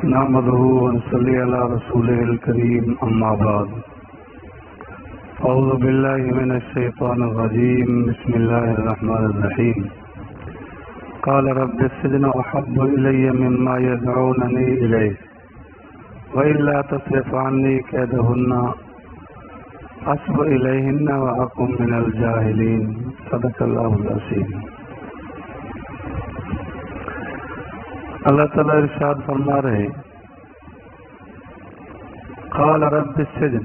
نحمده ونصلي على رسوله الكريم أما بعد أعوذ بالله من الشيطان الرجيم بسم الله الرحمن الرحيم قال رب السجن أحب إلي مما يدعونني إليه وإلا تصرف عني كيدهن أصب إليهن وأكن من الجاهلين صدق الله العظيم۔ اللہ تعالیٰ ارشاد فرما رہے قال رب السجن،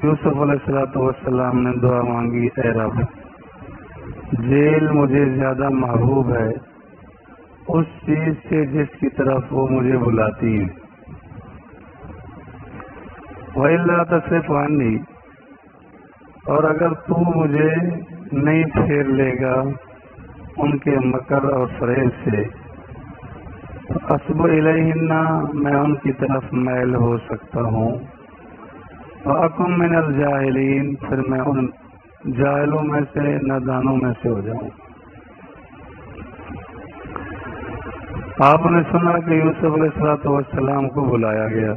یوسف علیہ السلام نے دعا مانگی، اے رب جیل مجھے زیادہ محبوب ہے اس چیز سے جس کی طرف وہ مجھے بلاتی ہے، وَإِلَّا تَصْرِفْ عَنِّي، اور اگر تو مجھے نہیں پھیر لے گا ان کے مکر اور فریب سے، اصب الیہن، میں ان کی طرف میل ہو سکتا ہوں، وَأَكُن مِّنَ الْجَاهِلِينَ، پھر میں ان جاہلوں میں سے، نادانوں میں سے ہو جاؤں۔ آپ نے سنا کہ یوسف علیہ السلام کو بلایا گیا،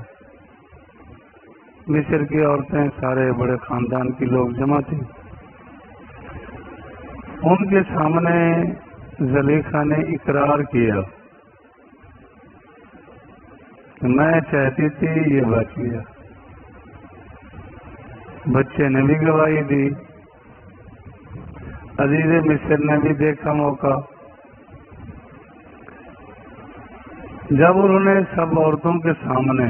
مصر کی عورتیں سارے بڑے خاندان کی لوگ جمع تھے، ان کے سامنے زلیخا نے اقرار کیا کہ میں چاہتی تھی یہ بچ گیا، بچے نے بھی گواہی دی، عزیز مصر نے بھی دیکھا موقع۔ جب انہوں نے سب عورتوں کے سامنے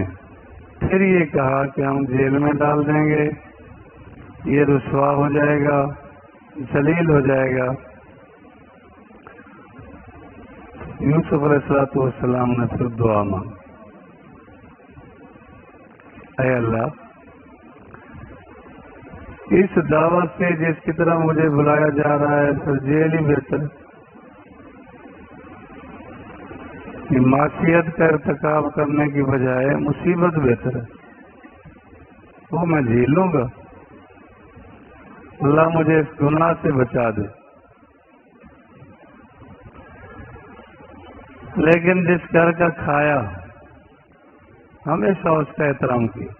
پھر یہ کہا کہ ہم جیل میں ڈال دیں گے، یہ رسوا ہو جائے گا، ذلیل ہو جائے گا، یوسف علیہ السلام نے پھر دعا مانگی، اے اللہ اس دعوت سے جس کی طرح مجھے بلایا جا رہا ہے پھر جیل ہی بہتر ہے، یہ معصیت کا ارتکاب کرنے کی بجائے مصیبت بہتر ہے، وہ میں جھیل لوں گا، اللہ مجھے اس گناہ سے بچا دے۔ لیکن جس گھر کا کھایا ہمیشہ اس کا احترام کیا،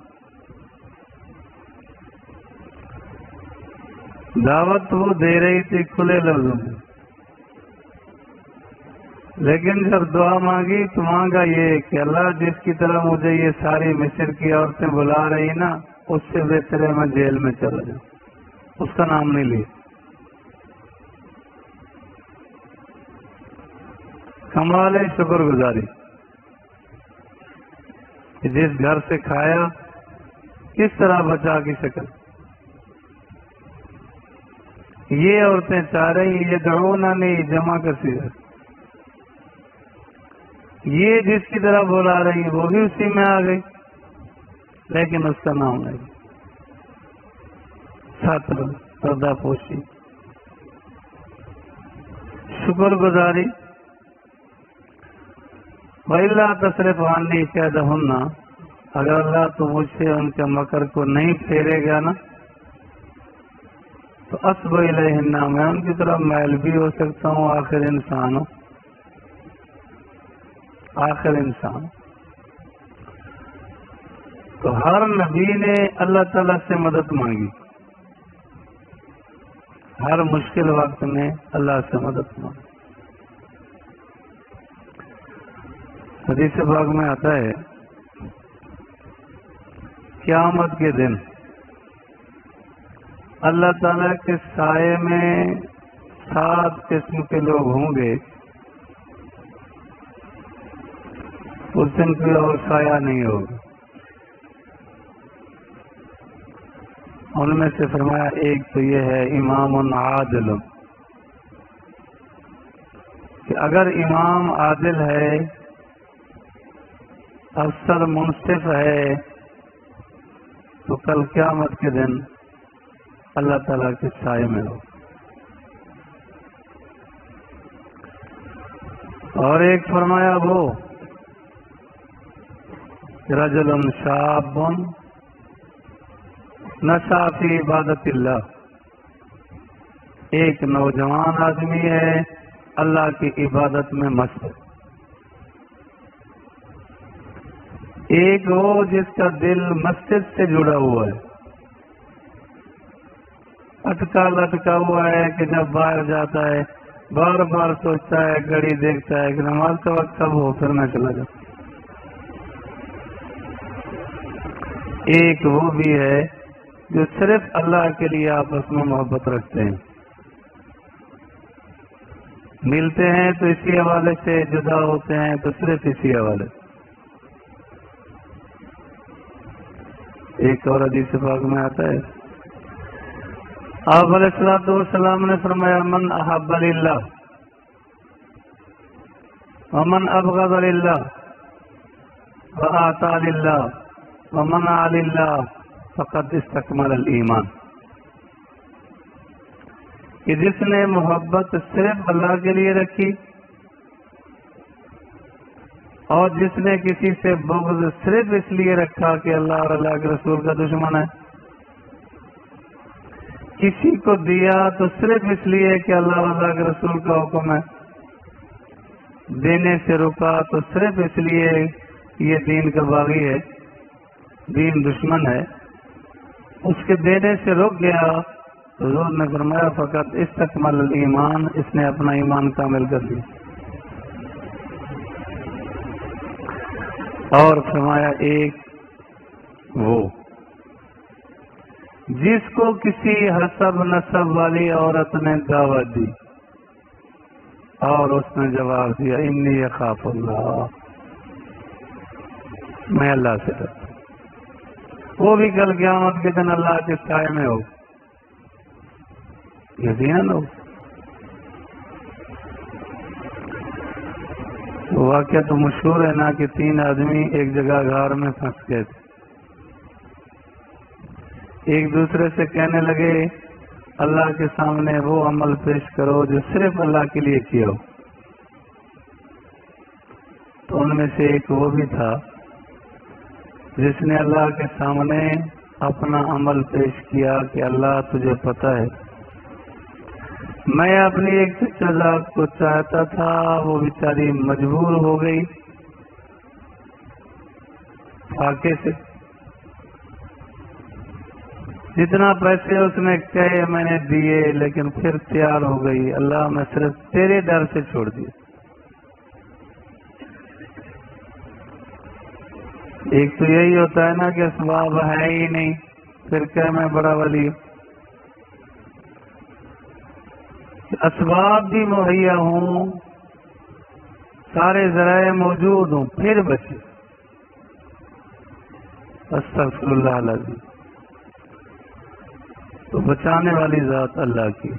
دعوت وہ دے رہی تھی کھلے لفظوں میں، لیکن جب دعا مانگی تو مانگا یہ کہ اللہ جس کی طرح مجھے یہ ساری مصر کی عورتیں بلا رہی نا، اس سے بہتر ہے میں جیل میں چلا جاؤں، اس کا نام نہیں لیا۔ کمال ہے شکر گزاری، جس گھر سے کھایا کس طرح بچا کی شکل، یہ عورتیں چاہ رہی یہ دعونا نہیں جمع کر سکے، یہ جس کی طرح بلا رہی ہیں وہ بھی اسی میں آ گئی، لیکن اس کا نام نہیں، ساتر، پردہ پوشی، شکر گزاری۔ وَإِلَّا تَصْرِفْ عَنِّي كَيْدَهُنَّ، اگر اللہ تو مجھ سے ان کے مکر کو نہیں پھیرے گا نا تو اصب الیہن، میں ان کی طرف میل بھی ہو سکتا ہوں، آخر انسان ہوں، آخر انسان۔ تو ہر نبی نے اللہ تعالیٰ سے مدد مانگی، ہر مشکل وقت میں اللہ سے مدد مانگی۔ حدیث پاک میں آتا ہے قیامت کے دن اللہ تعالیٰ کے سائے میں 7 قسم کے لوگ ہوں گے، اس دن کوئی اور سایہ نہیں ہوگا، ان میں سے فرمایا ایک تو یہ ہے امام عادل، کہ اگر امام عادل ہے، افسر منصف ہے، تو کل قیامت کے دن اللہ تعالیٰ کے سائے میں ہو۔ اور ایک فرمایا وہ رجل شاب نشا فی عبادت اللہ، ایک نوجوان آدمی ہے اللہ کی عبادت میں مست ہے، ایک وہ جس کا دل مسجد سے جڑا ہوا ہے، اٹکا لٹکا ہوا ہے کہ جب باہر جاتا ہے بار بار سوچتا ہے، گھڑی دیکھتا ہے کہ نماز کا وقت کب ہو پھر میں چلا جاتا۔ ایک وہ بھی ہے جو صرف اللہ کے لیے آپس میں محبت رکھتے ہیں، ملتے ہیں تو اسی حوالے سے، جدا ہوتے ہیں تو صرف اسی حوالے سے۔ ایک اور حدیث پاک میں آتا ہے، آپ علیہ الصلوۃ والسلام نے فرمایا، من احب للہ ومن ابغض للہ واعطى للہ ومنع للہ فقد استکمل الایمان، کہ جس نے محبت صرف اللہ کے لیے رکھی اور جس نے کسی سے بغض صرف اس لیے رکھا کہ اللہ اور اللہ کے رسول کا دشمن ہے، کسی کو دیا تو صرف اس لیے کہ اللہ اور اللہ کے رسول کا حکم ہے، دینے سے رکا تو صرف اس لیے کہ یہ دین کا باغی ہے، دین دشمن ہے، اس کے دینے سے رک گیا، حضور نے فرمایا فقط استکمل الایمان، اس نے اپنا ایمان کامل کر لیا۔ اور فرمایا ایک وہ جس کو کسی حسب نسب والی عورت نے دعوت دی اور اس نے جواب دیا، انی اخاف اللہ، میں اللہ سے ڈرتا ہوں، وہ بھی کل قیامت کے دن اللہ کے سائے میں ہو، یقیناً ہو۔ واقعہ تو مشہور ہے نا کہ 3 آدمی ایک جگہ غار میں پھنس گئے تھے، ایک دوسرے سے کہنے لگے اللہ کے سامنے وہ عمل پیش کرو جو صرف اللہ کے لیے کیا ہو، تو ان میں سے ایک وہ بھی تھا جس نے اللہ کے سامنے اپنا عمل پیش کیا کہ اللہ تجھے پتہ ہے میں اپنی ایک چچا ذات کو چاہتا تھا، وہ بیچاری مجبور ہو گئی فاقے سے، جتنا پیسے اس نے کہے میں نے دیے لیکن پھر تیار ہو گئی، اللہ میں صرف تیرے ڈر سے چھوڑ دیا۔ ایک تو یہی ہوتا ہے نا کہ اسباب ہے ہی نہیں، پھر کہ میں بڑا ولی ہوں، اسباب بھی مہیا ہوں، سارے ذرائع موجود ہوں، پھر بچے، استغفر اللہ العظیم۔ تو بچانے والی ذات اللہ کی،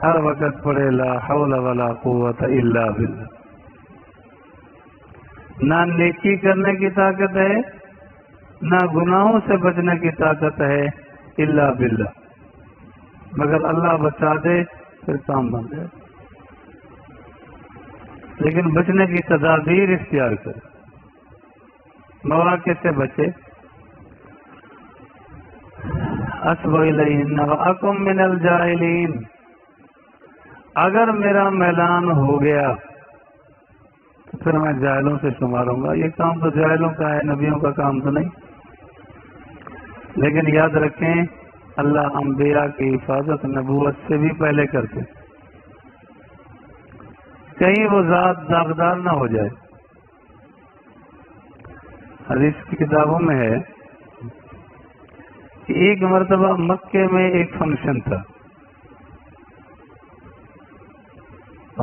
ہر وقت پڑھے لا حول ولا قوت الا باللہ، نہ نیکی کرنے کی طاقت ہے نہ گناہوں سے بچنے کی طاقت ہے الا باللہ، مگر اللہ بچا دے پھر کام بن جائے، لیکن بچنے کی تدابیر اختیار کرے، مواقع سے بچے۔ اسب الیہن واکم من الجاہلین، اگر میرا میلان ہو گیا تو پھر میں جاہلوں سے شمار ہوں گا، یہ کام تو جاہلوں کا ہے، نبیوں کا کام تو نہیں۔ لیکن یاد رکھیں اللہ انبیاء کی حفاظت نبوت سے بھی پہلے کرتے، کہیں وہ ذات داغدار نہ ہو جائے۔ حدیث کی کتابوں میں ہے کہ ایک مرتبہ مکے میں ایک فنکشن تھا،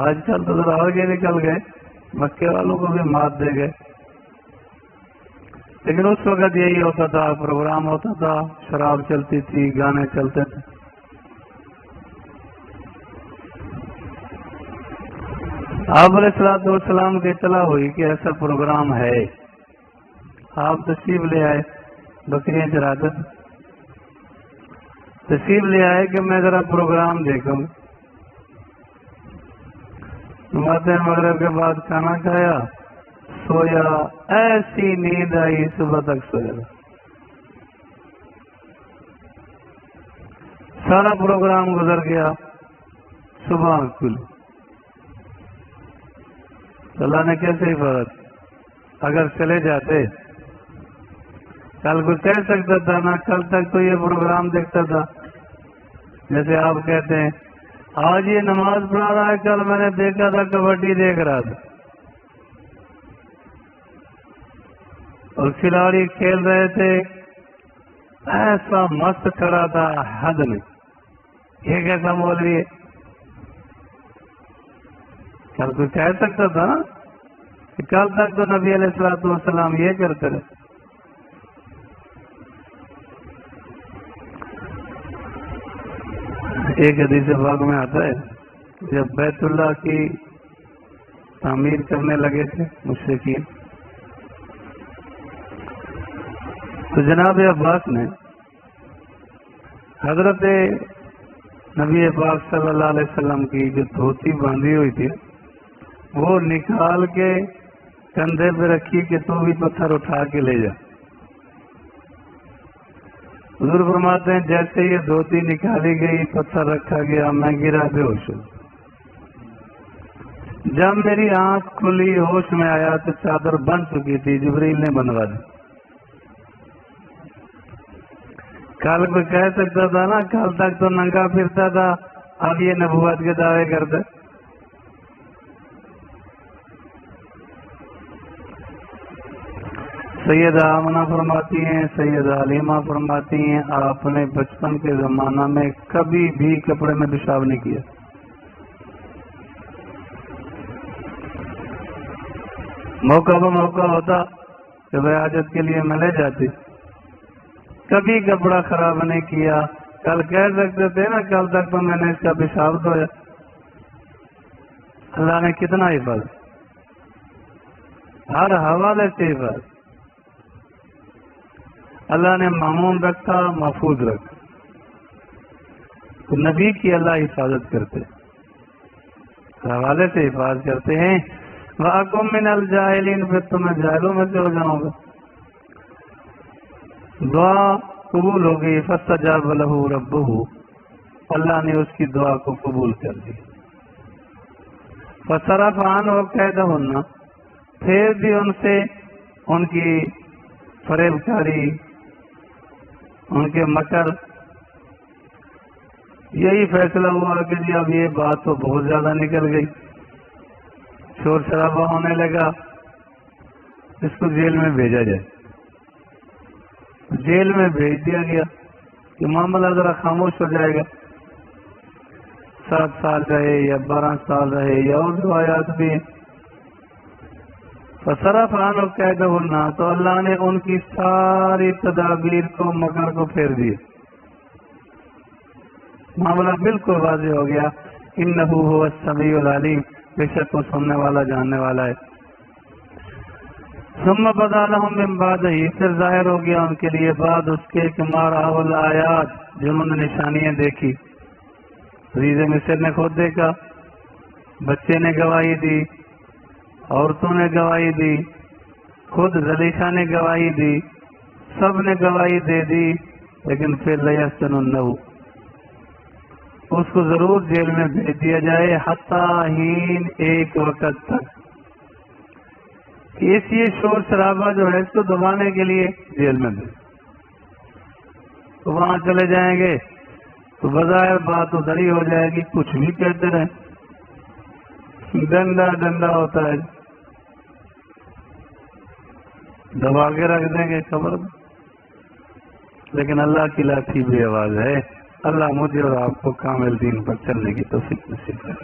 آج کل تو ذرا آگے نکل گئے، مکے والوں کو بھی مات دے گئے، لیکن اس وقت یہی ہوتا تھا، پروگرام ہوتا تھا، شراب چلتی تھی، گانے چلتے تھے۔ آپ علیہ الصلوۃ والسلام کی اطلاع ہوئی کہ ایسا پروگرام ہے، آپ تشریف لے آئے، بکریاں چراتے تھے، تشریف لے آئے کہ میں ذرا پروگرام دیکھوں۔ مغرب کے بعد کھانا کھایا، سویا، ایسی نیند آئی صبح تک سویا، سارا پروگرام گزر گیا، صبح آنکھ کھلی، تو اللہ نے کیسے حفاظت؟ اگر چلے جاتے کل کو کہہ سکتا تھا نا، کل تک تو یہ پروگرام دیکھتا تھا، جیسے آپ کہتے ہیں آج یہ نماز پڑھا رہا ہے، کل میں نے دیکھا تھا کبڈی دیکھ رہا تھا، اور کھلاڑی کھیل رہے تھے، ایسا مست کھڑا تھا حد میں، یہ کیسا مولوی ہے؟ کل کوئی کہہ سکتا تھا نا کہ کل تک تو نبی علیہ الصلوۃ والسلام یہ کرتے رہے۔ ایک حدیث پاک میں آتا ہے جب بیت اللہ کی تعمیر کرنے لگے تھے مشرکین، تو جناب عباس نے حضرت نبی پاک صلی اللہ علیہ وسلم کی جو دھوتی باندھی ہوئی تھی وہ نکال کے کندھے پہ رکھی کہ تو بھی پتھر اٹھا کے لے جا۔ حضور فرماتے ہیں جیسے یہ دھوتی نکالی گئی، پتھر رکھا گیا، میں گرا بے ہوش ہوں۔ جب میری آنکھ کھلی، ہوش میں آیا تو چادر بن چکی تھی، جبریل نے بنوا دی۔ کل کوئی کہہ سکتا تھا نا کل تک تو ننگا پھرتا تھا، اب یہ نبوت کے دعوے کرتا ہے۔ سیدہ آمنہ فرماتی ہیں، سیدہ حلیمہ فرماتی ہیں، آپ نے بچپن کے زمانہ میں کبھی بھی کپڑے میں پیشاب نہیں کیا۔ موقع پہ موقع ہوتا کہ بھائی حاجت کے لیے میں لے جاتی، کبھی کپڑا خراب نہیں کیا۔ کل کہہ سکتے تھے نا کل تک تو میں نے اس کا پیشاب دھویا۔ اللہ نے کتنا حفاظت، ہر حوالے سے حفاظت اللہ نے معمون رکھا، محفوظ رکھا۔ تو نبی کی اللہ حفاظت کرتے، حوالے سے حفاظت کرتے ہیں۔ وَأَكُن مِّنَ الْجَاهِلِينَ، پھر تو میں جاہلوں میں سے ہو جاؤں گا۔ دعا قبول ہو گئی، فَاسْتَجَابَ لَهُ رَبُّهُ، اللہ نے اس کی دعا کو قبول کر دی۔ فَصَرَفَ عَنْهُ كَيْدَهُنَّ، پھر بھی ان سے ان کی فریب کاری، ان کے مکر، یہی فیصلہ ہوا کہ جی اب یہ بات تو بہت زیادہ نکل گئی، شور شرابہ ہونے لگا، اس کو جیل میں بھیجا جائے۔ جیل میں بھیج دیا گیا کہ معاملہ ذرا خاموش ہو جائے گا، 7 سال رہے یا 12 سال رہے یا اور روایات بھی ہیں۔ فصرف عنہ کیدہن، تو اللہ نے ان کی ساری تدابیر کو، مکر کو پھیر دیے، معاملہ بالکل واضح ہو گیا۔ انہ هو السمیع العلیم، بے شک وہ سننے والا جاننے والا ہے۔ ثم بدا لهم من بعدہ، پھر ظاہر ہو گیا ان کے لیے بعد اس کے کہ ما رأوا الآیات، جنہوں نے نشانیاں دیکھی۔ عزیز مصر نے خود دیکھا، بچے نے گواہی دی، عورتوں نے گواہی دی، خود زلیخا نے گواہی دی، سب نے گواہی دے دی، لیکن پھر لیحسننہ، اس کو ضرور جیل میں بھیج دیا جائے، حتیٰ ہین، ایک وقت تک، اس یہ شور شرابہ جو ہے اس کو دبانے کے لیے جیل میں بھیج، تو وہاں چلے جائیں گے تو بظاہر بات ادھر ہی ہو جائے گی، کچھ بھی کہتے رہیں، ڈنڈا ڈنڈا ہوتا ہے، دبا کے رکھ دیں گے خبر میں۔ لیکن اللہ کی لاٹھی بے آواز ہے۔ اللہ مجھے اور آپ کو کامل دین پر چلنے کی توفیق نصیب کرے۔